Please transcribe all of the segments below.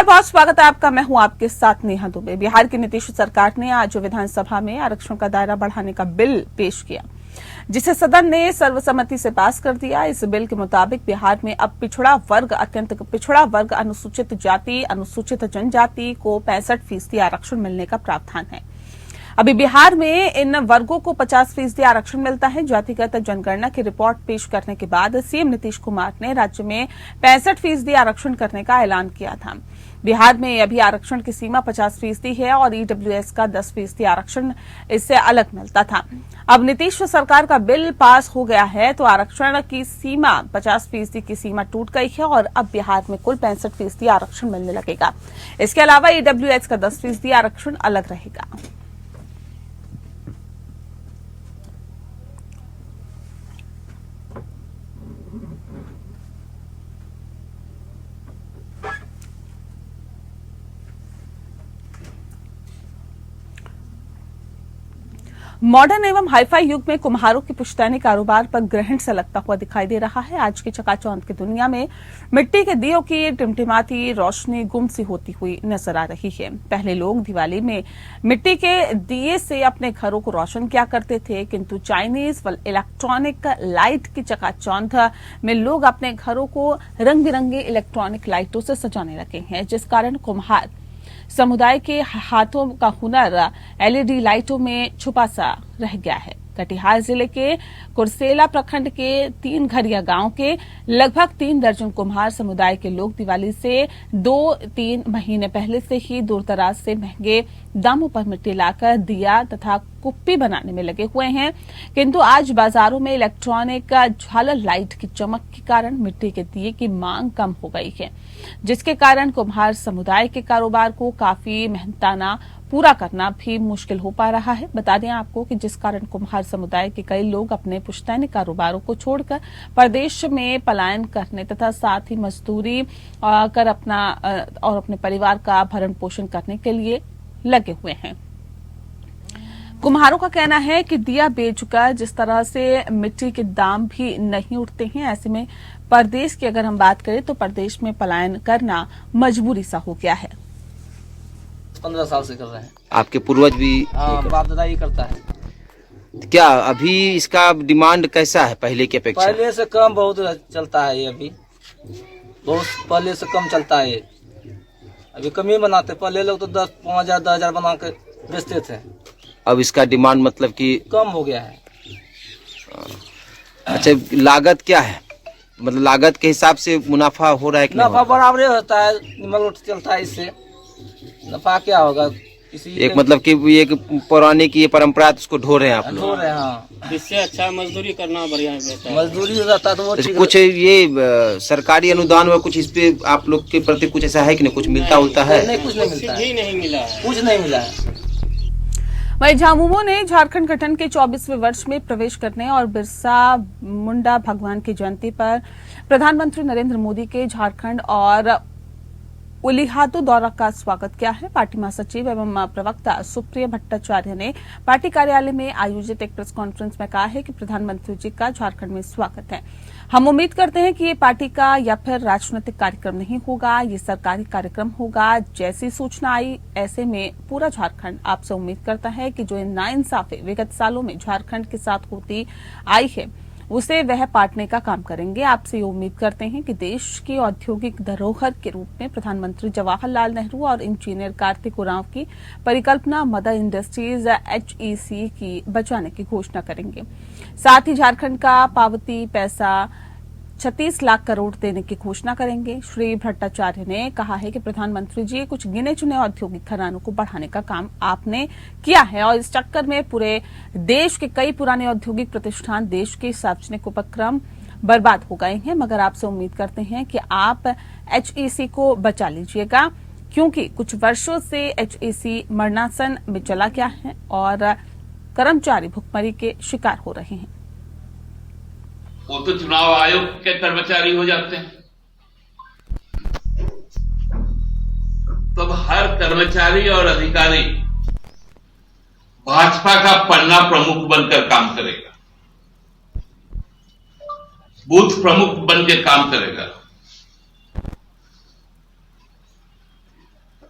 नमस्कार, बहुत स्वागत है आपका। मैं हूं आपके साथ नेहा दुबे। बिहार की नीतीश सरकार ने आज विधानसभा में आरक्षण का दायरा बढ़ाने का बिल पेश किया, जिसे सदन ने सर्वसम्मति से पास कर दिया। इस बिल के मुताबिक बिहार में अब पिछड़ा वर्ग, अत्यंत पिछड़ा वर्ग, अनुसूचित जाति, अनुसूचित जनजाति को 65% आरक्षण मिलने का प्रावधान है। अभी बिहार में इन वर्गों को 50% आरक्षण मिलता है। जातिगत जनगणना की रिपोर्ट पेश करने के बाद सीएम नीतीश कुमार ने राज्य में 65% आरक्षण करने का ऐलान किया था। बिहार में अभी आरक्षण की सीमा 50% है और ईडब्ल्यूएस का 10% आरक्षण इससे अलग मिलता था। अब नीतीश सरकार का बिल पास हो गया है तो आरक्षण की सीमा 50% की सीमा टूट गई है और अब बिहार में कुल 65% आरक्षण मिलने लगेगा। इसके अलावा ईडब्ल्यूएस का 10% आरक्षण अलग रहेगा। मॉडर्न एवं हाईफाई युग में कुम्हारों की पुश्तैनी कारोबार पर ग्रहण सा लगता हुआ दिखाई दे रहा है। आज की चकाचौंध की दुनिया में मिट्टी के दियों की टिमटिमाती रोशनी गुम सी होती हुई नजर आ रही है। पहले लोग दिवाली में मिट्टी के दिए से अपने घरों को रोशन किया करते थे, किंतु चाइनीज व इलेक्ट्रॉनिक लाइट की चकाचौंध में लोग अपने घरों को रंग बिरंगे इलेक्ट्रॉनिक लाइटों से सजाने लगे हैं, जिस कारण कुम्हार समुदाय के हाथों का हुनर एलईडी लाइटों में छुपा सा रह गया है। कटिहार जिले के कुरसेला प्रखंड के 3 घरिया गांव के लगभग 3 दर्जन कुम्हार समुदाय के लोग दिवाली से 2-3 महीने पहले से ही दूर दराज से महंगे दामों पर मिट्टी लाकर दिया तथा कुप्पी बनाने में लगे हुए हैं, किंतु आज बाजारों में इलेक्ट्रॉनिक झालर लाइट की चमक के कारण मिट्टी के दिए की मांग कम हो गई है, जिसके कारण कुम्हार समुदाय के कारोबार को काफी मेहनताना पूरा करना भी मुश्किल हो पा रहा है। बता दें आपको कि जिस कारण कुम्हार समुदाय के कई लोग अपने पुश्तैनी कारोबारों को छोड़कर प्रदेश में पलायन करने तथा साथ ही मजदूरी कर अपने परिवार का भरण पोषण करने के लिए लगे हुए हैं। कुम्हारों का कहना है कि दिया बेचकर जिस तरह से मिट्टी के दाम भी नहीं उठते हैं, ऐसे में प्रदेश की अगर हम बात करें तो प्रदेश में पलायन करना मजबूरी सा हो गया है। 15 साल से कर रहे हैं। आपके पूर्वज भी? बाप दादा ही करता है। क्या अभी इसका डिमांड कैसा है पहले की अपेक्षा? पहले से कम बहुत चलता है ये, अभी बहुत पहले से कम चलता है ये। अभी कम ही बनाते, पहले लोग तो 5,000 10,000 बना के बेचते थे। अब इसका डिमांड मतलब कि कम हो गया है। अच्छा, लागत क्या है? मतलब लागत के हिसाब से मुनाफा हो रहा है कि नफा बराबर होता है, निमक रोटी चलता है, इससे नफा क्या होगा? एक मतलब कि एक पौराणिक ये परंपरा उसको ढो रहे हैं आप लोग? ढो रहे हैं, हाँ। इससे अच्छा मजदूरी करना बढ़िया है। मजदूरी रहता है तो वो ठीक। कुछ ये सरकारी अनुदान व कुछ इस पे आप लोग के प्रति कुछ ऐसा है कि नहीं, कुछ मिलता उलता है? नहीं, कुछ नहीं मिलता है। नहीं मिला है, कुछ नहीं मिला है। वहीं झामुमो ने झारखंड गठन के 24वें वर्ष में प्रवेश करने और बिरसा मुंडा भगवान की जयंती पर प्रधानमंत्री नरेंद्र मोदी के झारखंड और उलिहातू दौरा का स्वागत किया है। पार्टी महासचिव एवं प्रवक्ता सुप्रिया भट्टाचार्य ने पार्टी कार्यालय में आयोजित एक प्रेस कॉन्फ्रेंस में कहा है कि प्रधानमंत्री जी का झारखंड में स्वागत है। हम उम्मीद करते हैं कि ये पार्टी का या फिर राजनीतिक कार्यक्रम नहीं होगा, ये सरकारी कार्यक्रम होगा। जैसी सूचना आई ऐसे में पूरा झारखंड आपसे उम्मीद करता है कि जो नाइंसाफी विगत सालों में झारखंड के साथ होती आई है उसे वह पाटने का काम करेंगे। आपसे ये उम्मीद करते हैं कि देश की औद्योगिक धरोहर के रूप में प्रधानमंत्री जवाहरलाल नेहरू और इंजीनियर कार्तिक उरांव की परिकल्पना मदर इंडस्ट्रीज HEC की बचाने की घोषणा करेंगे। साथ ही झारखंड का पावती पैसा 36 लाख करोड़ देने की घोषणा करेंगे। श्री भट्टाचार्य ने कहा है कि प्रधानमंत्री जी कुछ गिने चुने औद्योगिक घरानों को बढ़ाने का काम आपने किया है और इस चक्कर में पूरे देश के कई पुराने औद्योगिक प्रतिष्ठान, देश के सार्वजनिक उपक्रम बर्बाद हो गए हैं। मगर आपसे उम्मीद करते हैं कि आप HEC को बचा लीजिएगा, क्योंकि कुछ वर्षों से HEC मरणासन में चला गया है और कर्मचारी भुखमरी के शिकार हो रहे हैं। वो तो चुनाव आयोग के कर्मचारी हो जाते हैं, तब हर कर्मचारी और अधिकारी भाजपा का पन्ना प्रमुख बनकर काम करेगा, बूथ प्रमुख बनकर काम करेगा।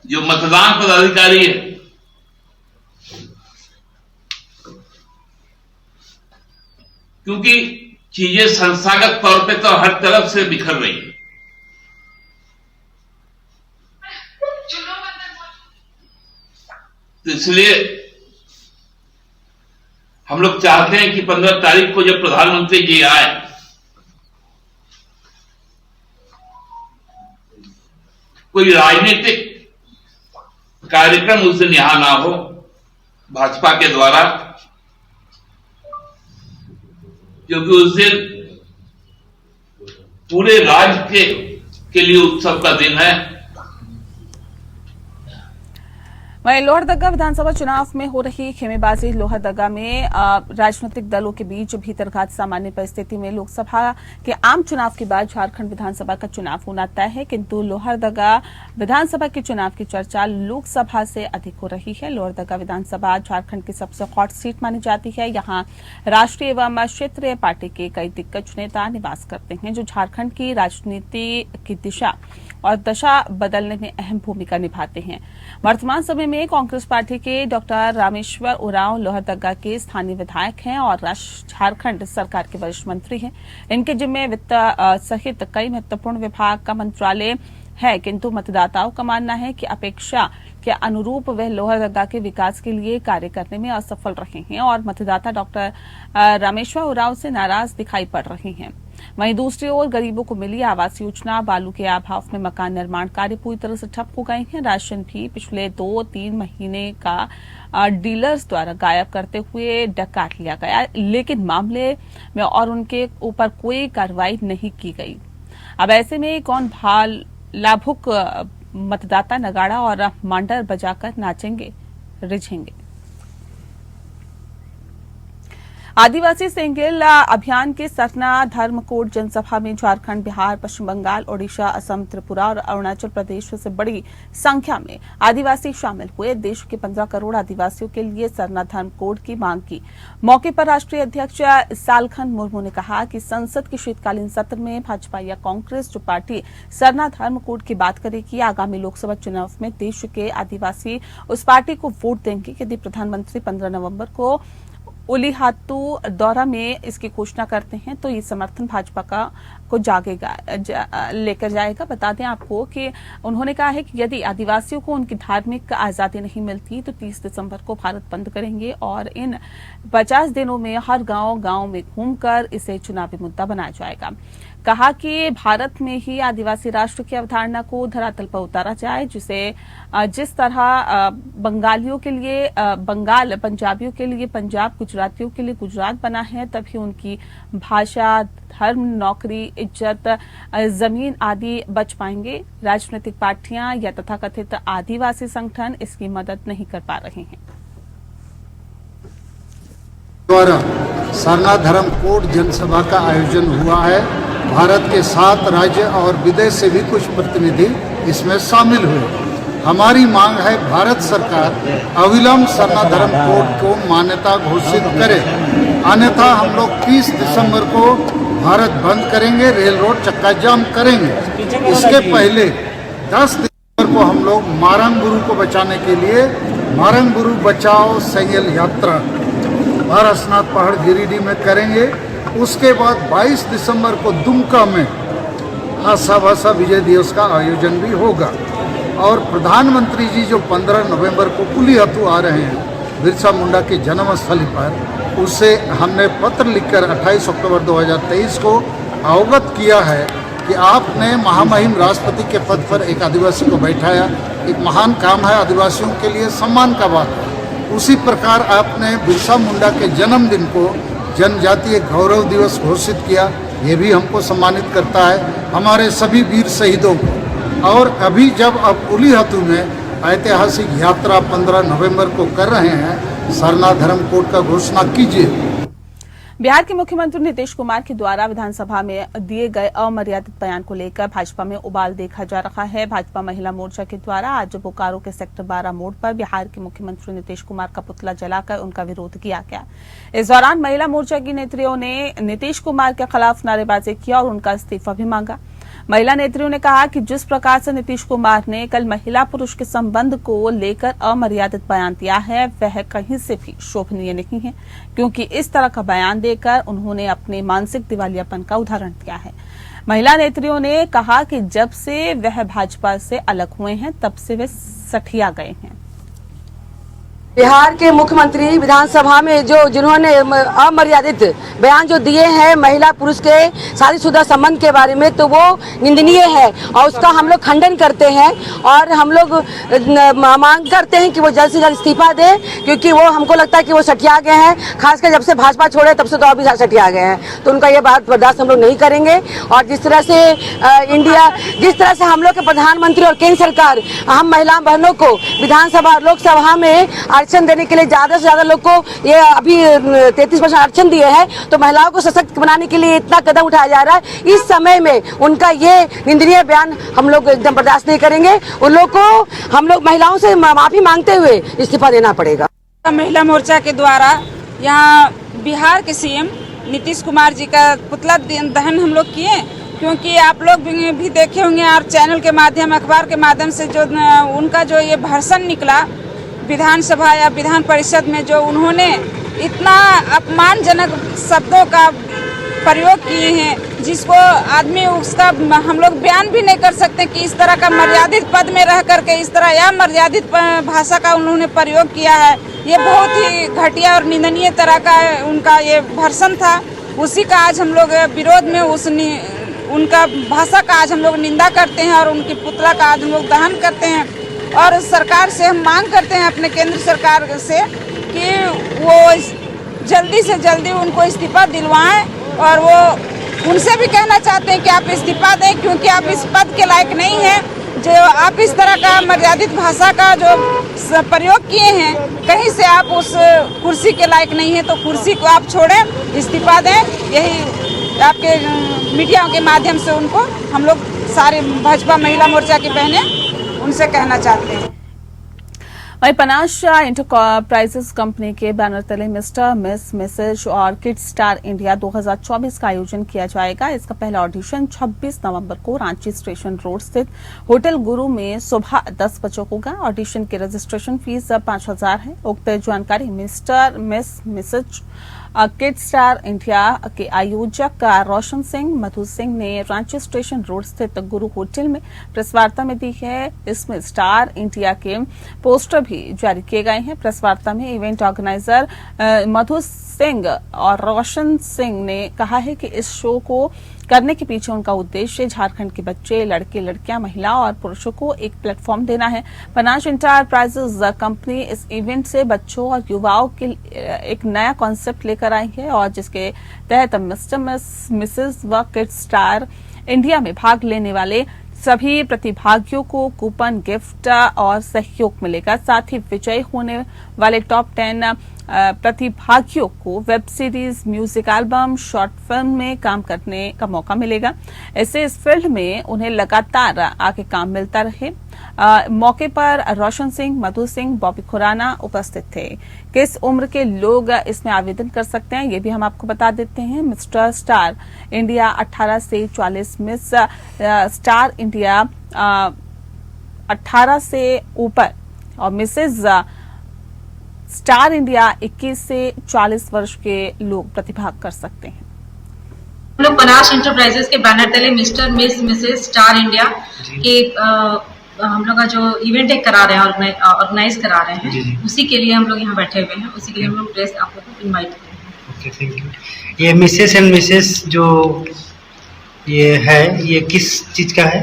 जो मतदान पदाधिकारी है, क्योंकि चीजें संस्थागत तौर पे तो हर तरफ से बिखर रही है। तो इसलिए हम लोग चाहते हैं कि 15 तारीख को जब प्रधानमंत्री जी आए, कोई राजनीतिक कार्यक्रम उस दिन यहां ना हो भाजपा के द्वारा, क्योंकि उस दिन पूरे राज्य के लिए उत्सव का दिन है। वहीं लोहरदगा विधानसभा चुनाव में हो रही खेमेबाजी। लोहरदगा में राजनीतिक दलों के बीच भीतरघात सामान्य परिस्थिति में लोकसभा के आम चुनाव के बाद झारखंड विधानसभा का चुनाव होना तय है, किंतु लोहरदगा विधानसभा के चुनाव की चर्चा लोकसभा से अधिक हो रही है। लोहरदगा विधानसभा झारखंड की सबसे हॉट सीट मानी जाती है। यहां राष्ट्रीय एवं क्षेत्रीय पार्टी के कई दिग्गज नेता निवास करते हैं, जो झारखंड की राजनीति की दिशा और दशा बदलने में अहम भूमिका निभाते हैं। वर्तमान समय में कांग्रेस पार्टी के डॉक्टर रामेश्वर उरांव लोहरदगा के स्थानीय विधायक हैं और झारखंड सरकार के वरिष्ठ मंत्री हैं। इनके जिम्मे वित्त सहित कई महत्वपूर्ण विभाग का मंत्रालय है, किंतु मतदाताओं का मानना है कि अपेक्षा के अनुरूप वह लोहरदगा के विकास के लिए कार्य करने में असफल रहे हैं और मतदाता डॉक्टर रामेश्वर उरांव से नाराज दिखाई पड़ रहे हैं। वहीं दूसरी ओर गरीबों को मिली आवास योजना, बालू के अभाव में मकान निर्माण कार्य पूरी तरह से ठप हो गए हैं। राशन भी पिछले 2-3 महीने का डीलर्स द्वारा गायब करते हुए डकैत लिया गया, लेकिन मामले में और उनके ऊपर कोई कार्रवाई नहीं की गई। अब ऐसे में कौन लाभुक मतदाता नगाड़ा और मांडर बजाकर नाचेंगे, रिझेंगे। आदिवासी सेंगेल अभियान के सरना धर्मकोट जनसभा में झारखंड, बिहार, पश्चिम बंगाल, ओडिशा, असम, त्रिपुरा और अरुणाचल प्रदेश से बड़ी संख्या में आदिवासी शामिल हुए। देश के 15 करोड़ आदिवासियों के लिए सरना धर्मकोड की मांग की। मौके पर राष्ट्रीय अध्यक्ष सालखन मुर्मू ने कहा कि संसद के शीतकालीन सत्र में भाजपा या कांग्रेस जो पार्टी सरना धर्मकोड की बात करेगी, आगामी लोकसभा चुनाव में देश के आदिवासी उस पार्टी को वोट देंगे। यदि प्रधानमंत्री 15 नवंबर को उलीहातू दौरा में इसकी घोषणा करते हैं तो ये समर्थन भाजपा को लेकर जाएगा। बता दें आपको कि उन्होंने कहा है कि यदि आदिवासियों को उनकी धार्मिक आजादी नहीं मिलती तो 30 दिसंबर को भारत बंद करेंगे और इन 50 दिनों में हर गांव में घूमकर इसे चुनावी मुद्दा बनाया जाएगा। कहा कि भारत में ही आदिवासी राष्ट्र की अवधारणा को धरातल पर उतारा जाए, जिस तरह बंगालियों के लिए बंगाल, पंजाबियों के लिए पंजाब, गुजरातियों के लिए गुजरात बना है, तभी उनकी भाषा, धर्म, नौकरी, इज्जत, जमीन आदि बच पाएंगे। राजनीतिक पार्टियां या तथाकथित आदिवासी संगठन इसकी मदद नहीं कर पा रहे हैं। द्वारा सरना धर्मकोट जनसभा का आयोजन हुआ है। भारत के 7 राज्य और विदेश से भी कुछ प्रतिनिधि इसमें शामिल हुए। हमारी मांग है भारत सरकार अविलंब सरना धर्मकोट को मान्यता घोषित करे, अन्यथा हम लोग 30 दिसंबर को भारत बंद करेंगे, रेल रोड चक्का जाम करेंगे। इसके पहले 10 दिसंबर को हम लोग मारंग गुरु को बचाने के लिए मारंग गुरु बचाओ सेंगेल यात्रा पारसनाथ पहाड़ गिरिडीह में करेंगे। उसके बाद 22 दिसंबर को दुमका में आशा भाषा विजय दिवस का आयोजन भी होगा और प्रधानमंत्री जी जो 15 नवंबर को उलीहातू आ रहे हैं बिरसा मुंडा की जन्मस्थली पर, उसे हमने पत्र लिखकर 28 अक्टूबर 2023 को अवगत किया है कि आपने महामहिम राष्ट्रपति के पद पर एक आदिवासी को बैठाया। एक महान काम है, आदिवासियों के लिए सम्मान का बात है। उसी प्रकार आपने बिरसा मुंडा के जन्मदिन को जनजातीय गौरव दिवस घोषित किया, ये भी हमको सम्मानित करता है, हमारे सभी वीर शहीदों को। और अभी जब आप उलीहातू में ऐतिहासिक यात्रा 15 नवंबर को कर रहे हैं, सरना धर्मकोट का घोषणा कीजिए। बिहार के मुख्यमंत्री नीतीश कुमार के द्वारा विधानसभा में दिए गए अमर्यादित बयान को लेकर भाजपा में उबाल देखा जा रहा है। भाजपा महिला मोर्चा के द्वारा आज बोकारो के सेक्टर 12 मोड़ पर बिहार के मुख्यमंत्री नीतीश कुमार का पुतला जलाकर उनका विरोध किया गया। इस दौरान महिला मोर्चा की नेत्रियों ने नीतीश कुमार के खिलाफ नारेबाजी किया और उनका इस्तीफा भी मांगा। महिला नेत्रियों ने कहा कि जिस प्रकार से नीतीश कुमार ने कल महिला पुरुष के संबंध को लेकर अमर्यादित बयान दिया है वह कहीं से भी शोभनीय नहीं है, क्योंकि इस तरह का बयान देकर उन्होंने अपने मानसिक दिवालियापन का उदाहरण दिया है। महिला नेत्रियों ने कहा कि जब से वह भाजपा से अलग हुए हैं तब से वे सठिया गए हैं। बिहार के मुख्यमंत्री विधानसभा में जिन्होंने अमर्यादित बयान जो दिए हैं महिला पुरुष के शादीशुदा संबंध के बारे में, तो वो निंदनीय है और उसका हम लोग खंडन करते हैं और हम लोग मांग करते हैं कि वो जल्द से जल्द इस्तीफा दें, क्योंकि वो हमको लगता है कि वो सठिया गए हैं। खासकर जब से भाजपा छोड़े तब से तो और भी सठिया गए हैं, तो उनका ये बात बर्दाश्त हम लोग नहीं करेंगे। और जिस तरह से हम लोग के प्रधानमंत्री और केंद्र सरकार हम महिला बहनों को विधानसभा लोकसभा में आरक्षण देने के लिए ज्यादा से ज्यादा लोग को ये अभी 33% आरक्षण दिए हैं, तो महिलाओं को सशक्त बनाने के लिए इतना कदम उठाया जा रहा है। इस समय में उनका ये निंदनीय बयान हम लोग एकदम बर्दाश्त नहीं करेंगे। उन लोग को हम लोग महिलाओं से माफी मांगते हुए इस्तीफा देना पड़ेगा। महिला मोर्चा के द्वारा यहाँ बिहार के सीएम नीतीश कुमार जी का पुतला दहन हम लोग किए, क्योंकि आप लोग भी देखे होंगे और चैनल के माध्यम अखबार के माध्यम से जो उनका जो ये भाषण निकला विधानसभा या विधान परिषद में, जो उन्होंने इतना अपमानजनक शब्दों का प्रयोग किए हैं जिसको आदमी उसका हम लोग बयान भी नहीं कर सकते कि इस तरह का मर्यादित पद में रह करके इस तरह या मर्यादित भाषा का उन्होंने प्रयोग किया है। ये बहुत ही घटिया और निंदनीय तरह का उनका ये भाषण था। उसी का आज हम लोग विरोध में उनका भाषा का आज हम लोग निंदा करते हैं और उनकी पुतला का आज हम लोग दहन करते हैं। और सरकार से हम मांग करते हैं अपने केंद्र सरकार से कि वो जल्दी से जल्दी उनको इस्तीफा दिलवाएं, और वो उनसे भी कहना चाहते हैं कि आप इस्तीफा दें, क्योंकि आप इस पद के लायक नहीं हैं। जो आप इस तरह का मर्यादित भाषा का जो प्रयोग किए हैं, कहीं से आप उस कुर्सी के लायक नहीं है, तो कुर्सी को आप छोड़ें, इस्तीफा दें। यही आपके मीडिया के माध्यम से उनको हम लोग सारे भाजपा महिला मोर्चा की बहनें उनसे कहना चाहते हैं। वहीं पनाशा इंटरप्राइजेस कंपनी के बैनर तले मिस्टर, मिस, मिसेज और किड्स स्टार इंडिया 2024 का आयोजन किया जाएगा। इसका पहला ऑडिशन 26 नवंबर को रांची स्टेशन रोड स्थित होटल गुरु में सुबह 10 बजे होगा। ऑडिशन की रजिस्ट्रेशन फीस 5,000 है। उक्त जानकारी mister, miss, Mrs kids star India के आयोजक रोशन सिंह मधु सिंह ने रांची स्टेशन रोड स्थित गुरु होटल में प्रेस वार्ता में दी है। इसमें स्टार इंडिया के पोस्टर भी जारी किए गए हैं। प्रेस वार्ता में इवेंट ऑर्गेनाइजर मधु सिंह और रोशन सिंह ने कहा है कि इस शो को करने के पीछे उनका उद्देश्य झारखंड के बच्चे, लड़के, लड़कियां, महिला और पुरुषों को एक प्लेटफॉर्म देना है। पनाश इंटरप्राइजेज कंपनी इस इवेंट से बच्चों और युवाओं के एक नया कॉन्सेप्ट लेकर आई है, और जिसके तहत मिस्टर, मिस, मिसेज व किड्स स्टार इंडिया में भाग लेने वाले सभी प्रतिभागियों को कूपन, गिफ्ट और सहयोग मिलेगा। साथ ही विजयी होने वाले टॉप 10 प्रतिभागियों को web series, music album, short film में काम करने का मौका मिलेगा। ऐसे इस फील्ड में उन्हें लगातार आगे काम मिलता रहे। मौके पर रोशन सिंह, मधु सिंह, बॉबी खुराना उपस्थित थे। किस उम्र के लोग इसमें आवेदन कर सकते हैं ये भी हम आपको बता देते हैं। मिस्टर स्टार इंडिया 18 से 44, मिस स्टार इंडिया 18 से ऊपर और मिसेज स्टार इंडिया 21 से 40 वर्ष के लोग प्रतिभाग कर सकते हैं। हम लोग पनाश इंटरप्राइजेस के बैनर तले mister, miss, Mrs star India के हम लोग का जो इवेंट एक करा रहे हैं, ऑर्गेनाइज करा रहे हैं, उसी के लिए हम लोग यहाँ बैठे हुए हैं। उसी के लिए हम लोग ड्रेस आप लोग को इन्वाइट कर रहे हैं। Okay, thank you. ये मिसेस एंड मिसेस जो ये है, ये किस चीज का है?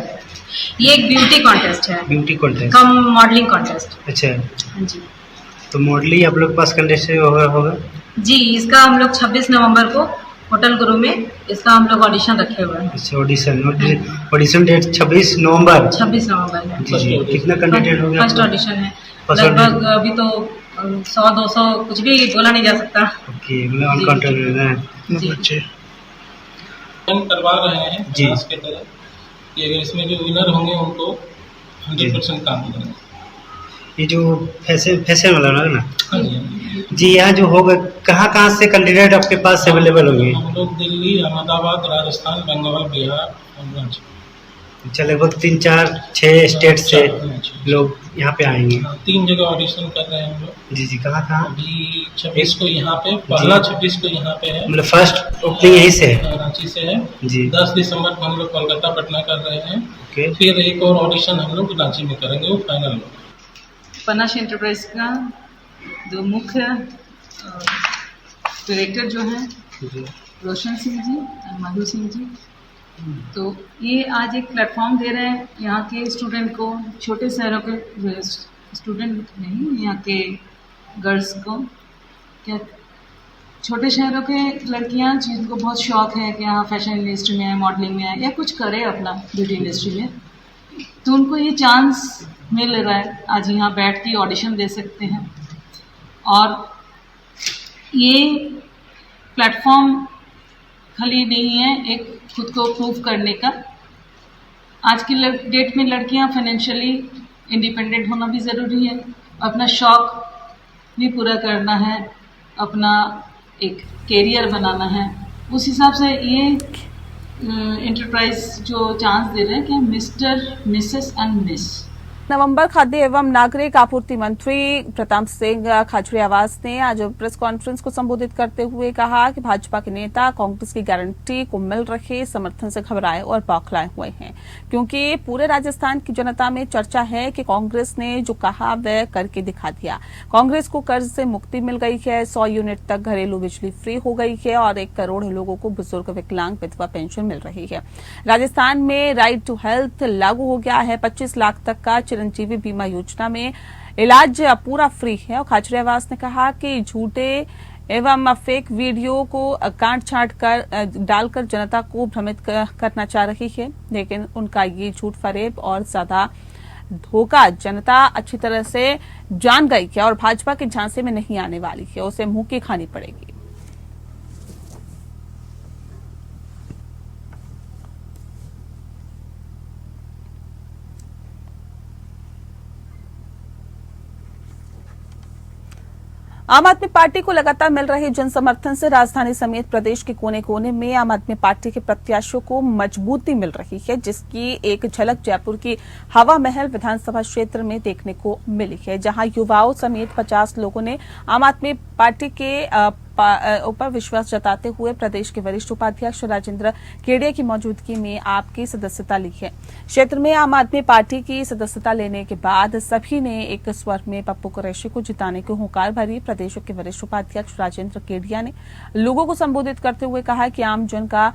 ये एक ब्यूटी कॉन्टेस्ट है। ब्यूटी कॉन्टेस्ट कम मॉडलिंग कॉन्टेस्ट। अच्छा, हाँ जी। तो मॉडलिंग आप लोग पास कंटेस्ट होगा जी। इसका हम लोग 26 नवंबर को होटल गुरु में इसका हम लोग ऑडिशन रखे हुए हैं। अच्छा, ऑडिशन डेट 26 नवंबर 26 नवंबर है जी। कितना कैंडिडेट हो गया? फर्स्ट ऑडिशन है। लगभग अभी तो 100-200 कुछ भी बोला नहीं जा सकता। ओके, मतलब ऑन काउंटर है जी। हम करवा रहे हैं जी इसके तरह कि अगर इसमें जो विनर होंगे उनको 100% काम मिलेगा। ये जो फैशन वाला ना हाँ जी, जी, यहाँ जो होगा कहाँ से कैंडिडेट आपके पास अवेलेबल होंगे? हम लोग दिल्ली, अहमदाबाद, राजस्थान, बंगाल, बिहार और रांची। अच्छा, लगभग 3-4-6 स्टेट से लोग यहाँ पे आएंगे। 3 जगह ऑडिशन कर रहे हैं हम लोग। जी जी, कहाँ कहाँ? अभी 26 को यहाँ पे, पहला 26 को यहाँ पे है, मतलब फर्स्ट ओपनिंग यहीं से है? रांची से है जी। 10 दिसंबर को हम लोग कोलकाता पटना कर रहे हैं। ओके। फिर एक और ऑडिशन हम लोग रांची में करेंगे, वो फाइनल में। पनाश एंटरप्राइज का जो मुख्य डायरेक्टर जो है रोशन सिंह जी और मधु सिंह जी, तो ये आज एक प्लेटफॉर्म दे रहे हैं यहाँ के स्टूडेंट को, छोटे शहरों के स्टूडेंट नहीं, यहाँ के गर्ल्स को, क्या छोटे शहरों के लड़कियाँ जिनको बहुत शौक है कि यहाँ फैशन इंडस्ट्री में है, मॉडलिंग में है, या कुछ करे अपना ब्यूटी इंडस्ट्री में, तो उनको ये चांस मिल रहा है। आज यहाँ बैठ के ऑडिशन दे सकते हैं और ये प्लेटफॉर्म खाली नहीं है एक खुद को प्रूव करने का। आज की डेट में लड़कियां फाइनेंशियली इंडिपेंडेंट होना भी ज़रूरी है, अपना शौक भी पूरा करना है, अपना एक कैरियर बनाना है। उस हिसाब से ये एंटरप्राइज जो चांस दे रहे हैं कि मिस्टर, मिसेस एंड मिस। नवंबर खाद्य एवं नागरिक आपूर्ति मंत्री प्रताप सिंह खाचरियावास ने आज प्रेस कॉन्फ्रेंस को संबोधित करते हुए कहा कि भाजपा के नेता कांग्रेस की गारंटी को मिल रहे समर्थन से घबराए और बौखलाए हुए हैं, क्योंकि पूरे राजस्थान की जनता में चर्चा है कि कांग्रेस ने जो कहा वह करके दिखा दिया। कांग्रेस को कर्ज से मुक्ति मिल गई है, 100 यूनिट तक घरेलू बिजली फ्री हो गई है और 1 करोड़ लोगों को बुजुर्ग, विकलांग, विधवा पेंशन मिल रही है। राजस्थान में राइट टू हेल्थ लागू हो गया है। 25 लाख तक का चिरंजीवी बीमा योजना में इलाज पूरा फ्री है। और खाचरियावास ने कहा कि झूठे एवं फेक वीडियो को काट छांट कर डालकर जनता को भ्रमित करना चाह रही है, लेकिन उनका ये झूठ फरेब और ज्यादा धोखा जनता अच्छी तरह से जान गई है और भाजपा के झांसे में नहीं आने वाली है, उसे मुंह की खानी पड़ेगी। आम आदमी पार्टी को लगातार मिल रहे जन समर्थन से राजधानी समेत प्रदेश के कोने कोने में आम आदमी पार्टी के प्रत्याशियों को मजबूती मिल रही है, जिसकी एक झलक जयपुर की हवा महल विधानसभा क्षेत्र में देखने को मिली है, जहां युवाओं समेत 50 लोगों ने आम आदमी पार्टी के ऊपर विश्वास जताते हुए प्रदेश के वरिष्ठ उपाध्यक्ष राजेंद्र केडिया की मौजूदगी में आपकी सदस्यता ली है। क्षेत्र में आम आदमी पार्टी की सदस्यता लेने के बाद सभी ने एक स्वर में पप्पू कुरैशी को जिताने की हुंकार भरी। प्रदेश के वरिष्ठ उपाध्यक्ष राजेंद्र केडिया ने लोगों को संबोधित करते हुए कहा कि आम जन का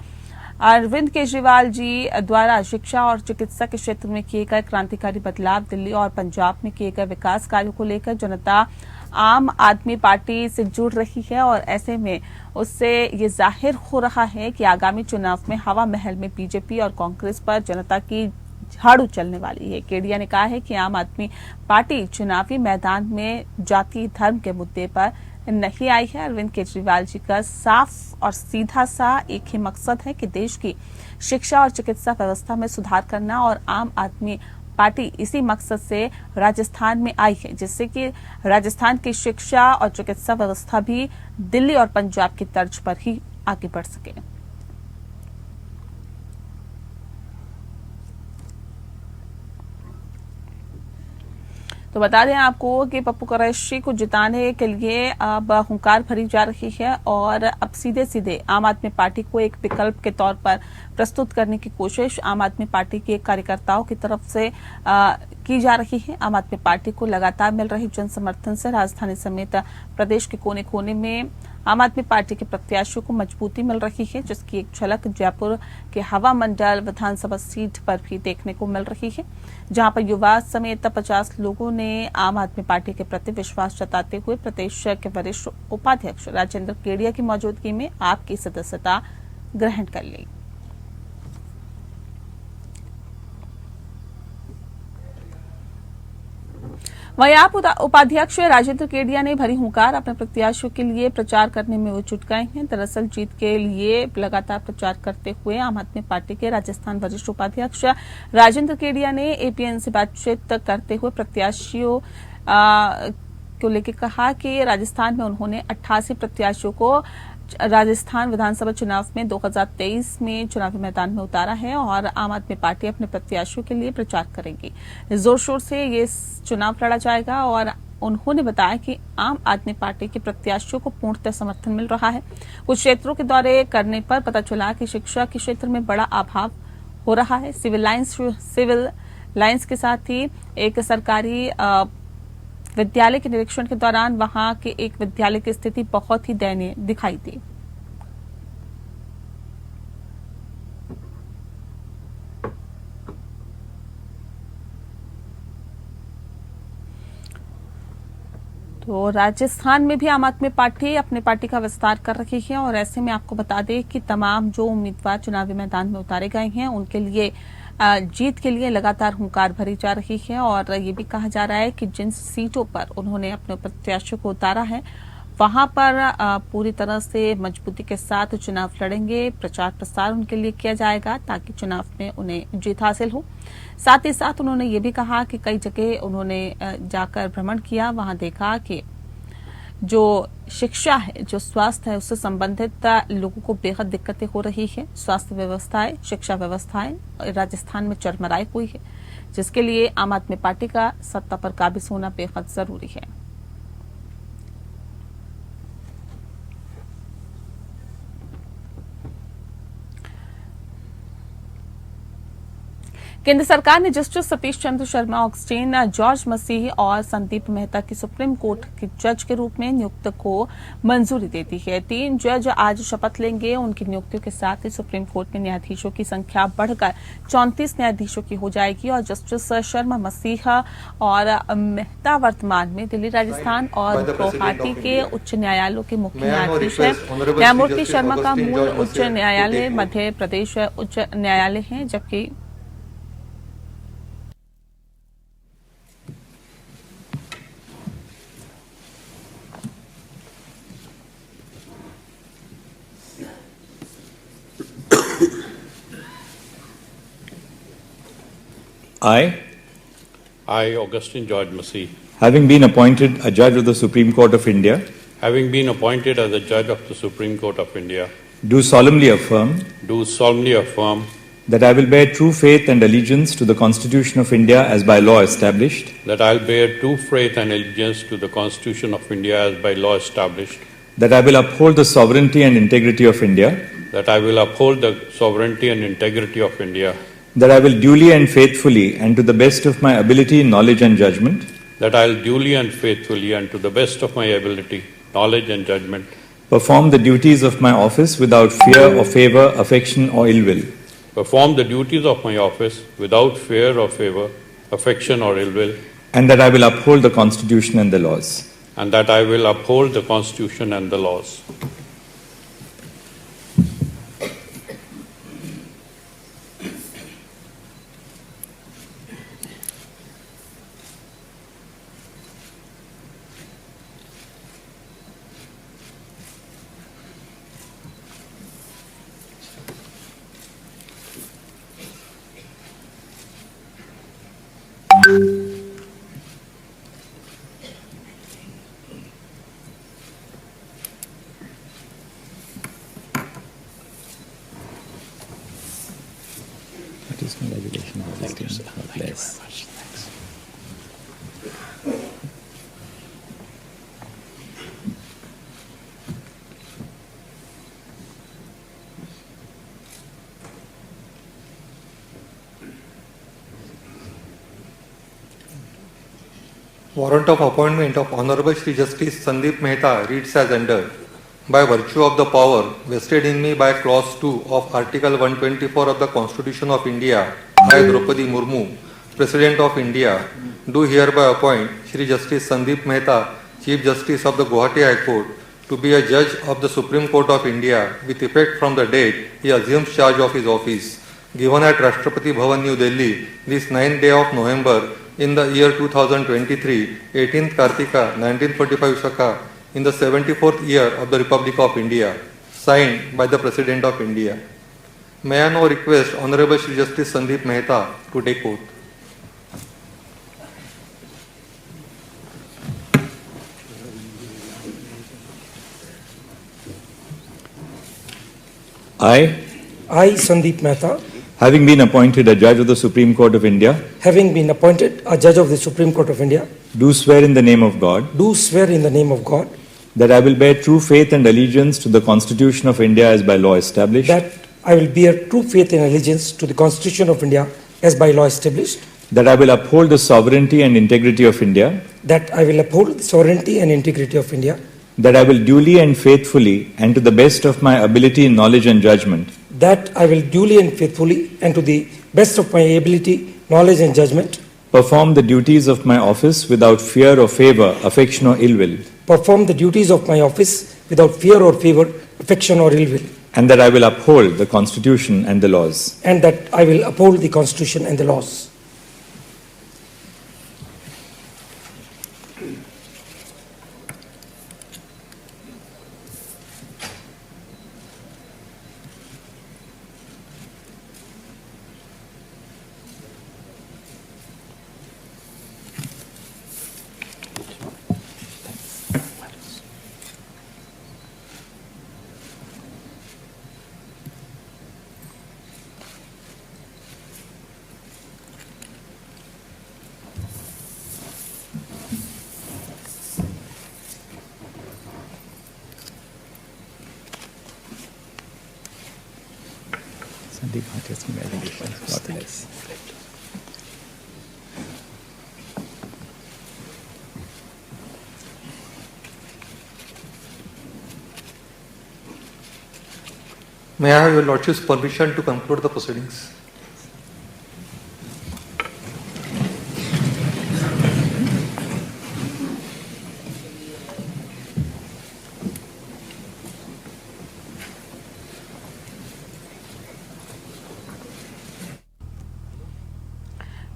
अरविंद केजरीवाल जी द्वारा शिक्षा और चिकित्सा के क्षेत्र में किए गए क्रांतिकारी बदलाव, दिल्ली और पंजाब में किए गए विकास कार्यों को लेकर जनता आम आदमी पार्टी से जुड़ रही है और ऐसे में उससे ये जाहिर हो रहा है कि आगामी चुनाव में हवा महल में बीजेपी और कांग्रेस पर जनता की झाड़ू चलने वाली है। केडिया ने कहा है कि आम आदमी पार्टी चुनावी मैदान में जाति धर्म के मुद्दे पर नहीं आई है। अरविंद केजरीवाल जी का साफ और सीधा सा एक ही मकसद है कि देश की शिक्षा और चिकित्सा व्यवस्था में सुधार करना और आम आदमी पार्टी इसी मकसद से राजस्थान में आई है, जिससे कि राजस्थान की शिक्षा और चिकित्सा व्यवस्था भी दिल्ली और पंजाब की तर्ज पर ही आगे बढ़ सके। तो बता दें आपको कि पप्पू कुरैशी को जिताने के लिए अब हुंकार भरी जा रही है और अब सीधे सीधे आम आदमी पार्टी को एक विकल्प के तौर पर प्रस्तुत करने की कोशिश आम आदमी पार्टी के कार्यकर्ताओं की तरफ से की जा रही है। आम आदमी पार्टी को लगातार मिल रही जन समर्थन से राजधानी समेत प्रदेश के कोने कोने में आम आदमी पार्टी के प्रत्याशियों को मजबूती मिल रही है, जिसकी एक झलक जयपुर के हवा मंडल विधानसभा सीट पर भी देखने को मिल रही है, जहां पर युवा समेत 50 लोगों ने आम आदमी पार्टी के प्रति विश्वास जताते हुए प्रदेश के वरिष्ठ उपाध्यक्ष राजेंद्र केडिया की मौजूदगी में आपकी सदस्यता ग्रहण कर ली। वहीं आप उपाध्यक्ष राजेंद्र केडिया ने भरी हुंकार अपने प्रत्याशियों के लिए प्रचार करने में वो जुट गए हैं। दरअसल जीत के लिए लगातार प्रचार करते हुए आम आदमी पार्टी के राजस्थान वरिष्ठ उपाध्यक्ष राजेंद्र केडिया ने एपीएन से बातचीत करते हुए प्रत्याशियों को लेकर कहा कि राजस्थान में उन्होंने 88 प्रत्याशियों को राजस्थान विधानसभा चुनाव में 2023 में चुनावी मैदान में उतारा है और आम आदमी पार्टी अपने प्रत्याशियों के लिए प्रचार करेगी। जोर शोर से ये चुनाव लड़ा जाएगा और उन्होंने बताया कि आम आदमी पार्टी के प्रत्याशियों को पूर्णतः समर्थन मिल रहा है। कुछ क्षेत्रों के दौरे करने पर पता चला कि शिक्षा के क्षेत्र में बड़ा अभाव हो रहा है। सिविल लाइंस के साथ ही एक सरकारी विद्यालय के निरीक्षण के दौरान वहां के एक विद्यालय की स्थिति बहुत ही दयनीय दिखाई दी। तो राजस्थान में भी आम आदमी पार्टी अपनी पार्टी का विस्तार कर रही है और ऐसे में आपको बता दें कि तमाम जो उम्मीदवार चुनावी मैदान में उतारे गए हैं उनके लिए जीत के लिए लगातार हुंकार भरी जा रही है और ये भी कहा जा रहा है कि जिन सीटों पर उन्होंने अपने प्रत्याशियों को उतारा है वहां पर पूरी तरह से मजबूती के साथ चुनाव लड़ेंगे। प्रचार प्रसार उनके लिए किया जाएगा ताकि चुनाव में उन्हें जीत हासिल हो। साथ ही साथ उन्होंने ये भी कहा कि कई जगह उन्होंने जाकर भ्रमण किया, वहां देखा कि जो शिक्षा है, जो स्वास्थ्य है, उससे संबंधित लोगों को बेहद दिक्कतें हो रही है। स्वास्थ्य व्यवस्थाएं, शिक्षा व्यवस्थाएं राजस्थान में चरमराई हुई है, जिसके लिए आम आदमी पार्टी का सत्ता पर काबिज होना बेहद जरूरी है। केंद्र सरकार ने justice Satish Chandra Sharma, Augustine, George मसीह और संदीप मेहता की सुप्रीम कोर्ट के जज के रूप में नियुक्ति को मंजूरी दे दी है। 3 जज आज शपथ लेंगे। उनकी नियुक्तियों के साथ ही सुप्रीम कोर्ट में न्यायाधीशों की संख्या बढ़कर 34 न्यायाधीशों की हो जाएगी और जस्टिस शर्मा, मसीह और मेहता वर्तमान में दिल्ली, राजस्थान और गुवाहाटी के उच्च न्यायालयों के मुख्य न्यायाधीश हैं। न्यायमूर्ति शर्मा का मूल उच्च न्यायालय मध्य प्रदेश उच्च न्यायालय है, जबकि I, Augustine George Massey, having been appointed a judge of the Supreme Court of India, having been appointed as a judge of the Supreme Court of India, do solemnly affirm that I will bear true faith and allegiance to the Constitution of India as by law established, that I will bear true faith and allegiance to the Constitution of India as by law established, that I will uphold the sovereignty and integrity of India, that I will uphold the sovereignty and integrity of India, that I will duly and faithfully and to the best of my ability, knowledge and judgment, that I will duly and faithfully and to the best of my ability, knowledge and judgment, perform the duties of my office without fear or favor, affection or ill will, perform the duties of my office without fear or favor, affection or ill will, and that I will uphold the Constitution and the laws. And that I will uphold the Constitution and the laws. That is congratulations. Thank you, sir. Thank you very much. Thanks. Warrant of appointment of Honorable Shri Justice Sandeep Mehta reads as under. By virtue of the power vested in me by Clause 2 of Article 124 of the Constitution of India, I, Draupadi Murmu, President of India, do hereby appoint Shri Justice Sandeep Mehta, Chief Justice of the Guwahati High Court, to be a judge of the Supreme Court of India with effect from the date he assumes charge of his office, given at Rashtrapati Bhavan, New Delhi, this 9th day of November in the year 2023, 18th Kartika, 1945 Shaka, in the 74th year of the Republic of India, signed by the President of India. May I now request Honorable Shri Justice Sandeep Mehta to take oath. I, Sandeep Mehta, having been appointed a judge of the Supreme Court of India, having been appointed a judge of the Supreme Court of India, do swear in the name of God do swear in the name of God that I will bear true faith and allegiance to the Constitution of India as by law established, that I will bear true faith and allegiance to the Constitution of India as by law established, that I will uphold the sovereignty and integrity of India, that I will uphold the sovereignty and integrity of India, that I will duly and faithfully and to the best of my ability, knowledge and judgment that I will duly and faithfully and to the best of my ability, knowledge and judgment perform the duties of my office without fear or favor, affection or ill will, perform the duties of my office without fear or favor, affection or ill will, and that I will uphold the Constitution and the laws. and that I will uphold the Constitution and the laws. May I have your Lordship's permission to conclude the proceedings?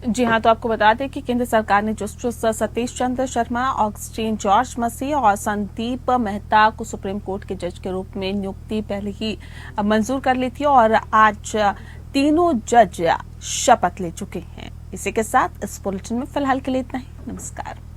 जी हाँ, तो आपको बता दें कि केंद्र सरकार ने justice Satish Chandra Sharma, Augustine George मसीह और संदीप मेहता को सुप्रीम कोर्ट के जज के रूप में नियुक्ति पहले ही मंजूर कर ली थी और आज तीनों जज शपथ ले चुके हैं। इसी के साथ इस बुलेटिन में फिलहाल के लिए इतना ही। नमस्कार।